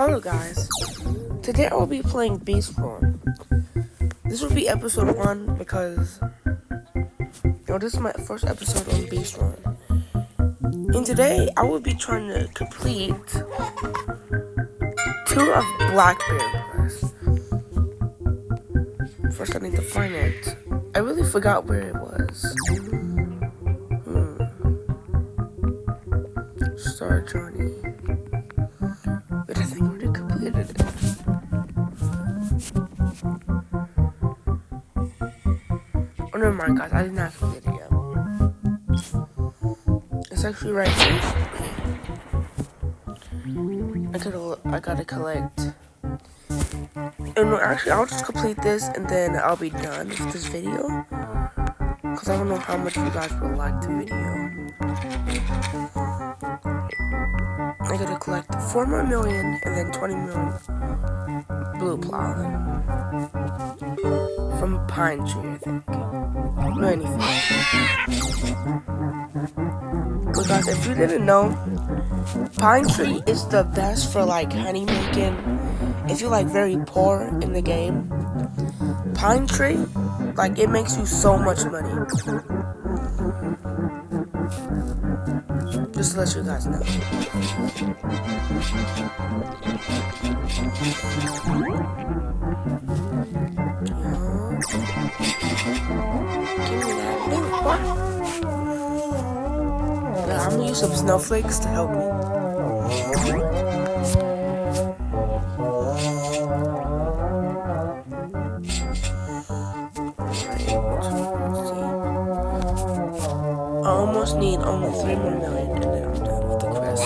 Hello guys, today I will be playing Beast Form. This will be episode 1 because this is my first episode on Beast Form. And today I will be trying to complete 2 of Blackbeard quests. First I need to find it. I really forgot where it was. Star Johnny. But I think I already completed it. Oh, never mind, guys. I did not complete it yet. It's actually right here. I gotta collect. And no, actually, I'll just complete this and then I'll be done with this video. Because I don't know how much you guys will like the video. I gotta collect 4 more million and then 20 million blue pollen from Pine Tree, I think. No, anything. But guys, if you didn't know, Pine Tree is the best for like honey making. If you're like very poor in the game, Pine Tree, like it makes you so much money. Just to let you guys know. Give me that. What? Yeah, I'm gonna use some snowflakes to help me. I almost need only 3 more million and then I'm done with the quest.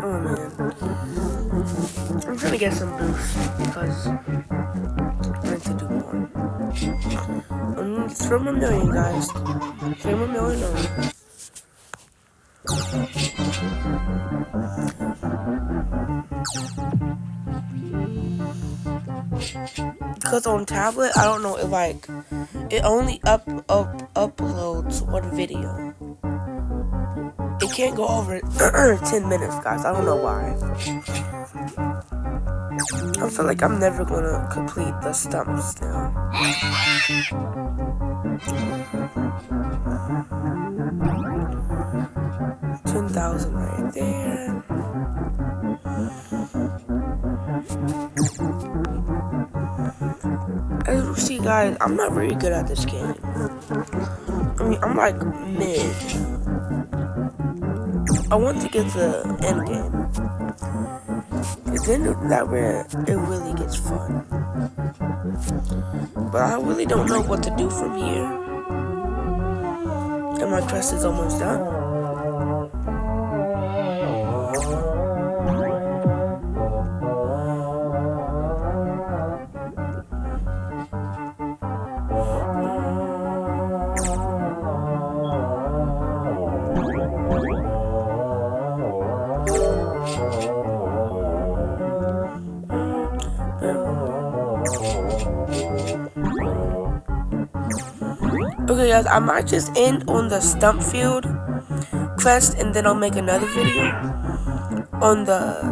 Oh man. I'm trying to get some boosts because I need to do more. I need 3 more million, guys. 3 more million only. Because on tablet, I don't know, it only uploads one video. It can't go over 10 minutes, guys. I don't know why. I feel like I'm never gonna complete the stumps now. 10,000 right there. As you see, guys, I'm not very good at this game. I mean, I'm like mid. I want to get the end game. And then that where it really gets fun. But I really don't know what to do from here. And my quest is almost done. Okay guys, I might just end on the stump field quest and then I'll make another video on the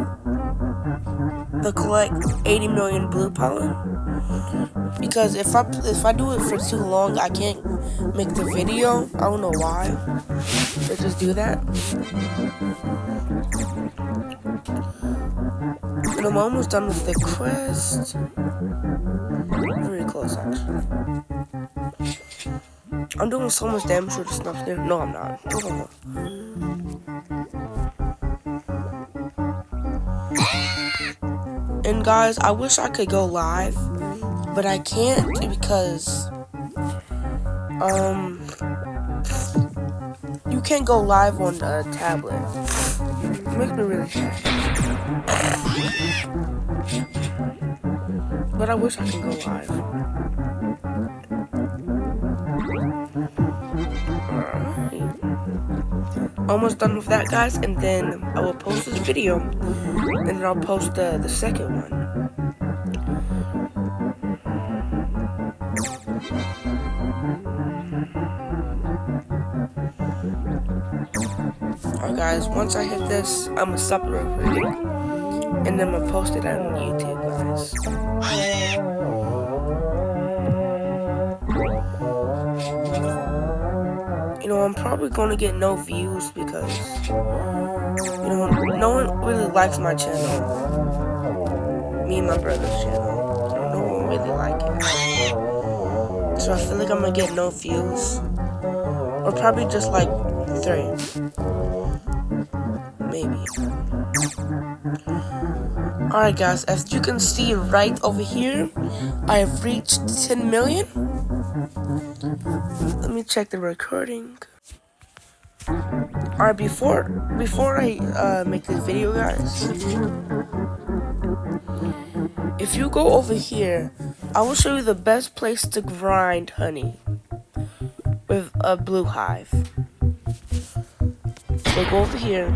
collect 80 million blue pollen. Because if I do it for too long, I can't make the video. I don't know why. Let's just do that. And I'm almost done with the quest. Very close actually. I'm doing so much damage with the snuff there. No, I'm not. And guys, I wish I could go live, but I can't because you can't go live on the tablet. It makes me really sad. But I wish I could go live. almost done with that, guys, and then I will post this video, and then I'll post the second one. Alright guys, once I hit this, I'm gonna stop the recording, and then I'm gonna post it on YouTube, guys. You know, I'm probably gonna get no views because, you know, no one really likes my channel. Me and my brother's channel. You know, no one really like it. So I feel like I'm gonna get no views. Or probably just like 3. Maybe. Alright guys, as you can see right over here, I have reached 10 million. Let me check the recording. Alright, before I make this video, guys, if you go over here, I will show you the best place to grind honey with a blue hive. So go over here.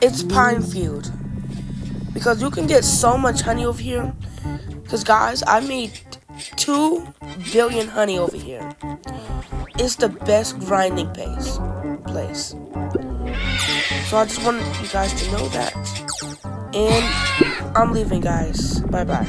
It's Pinefield, because you can get so much honey over here. Because guys, I made 2 billion honey over here. It's the best grinding place. So I just wanted you guys to know that. And I'm leaving, guys. Bye bye.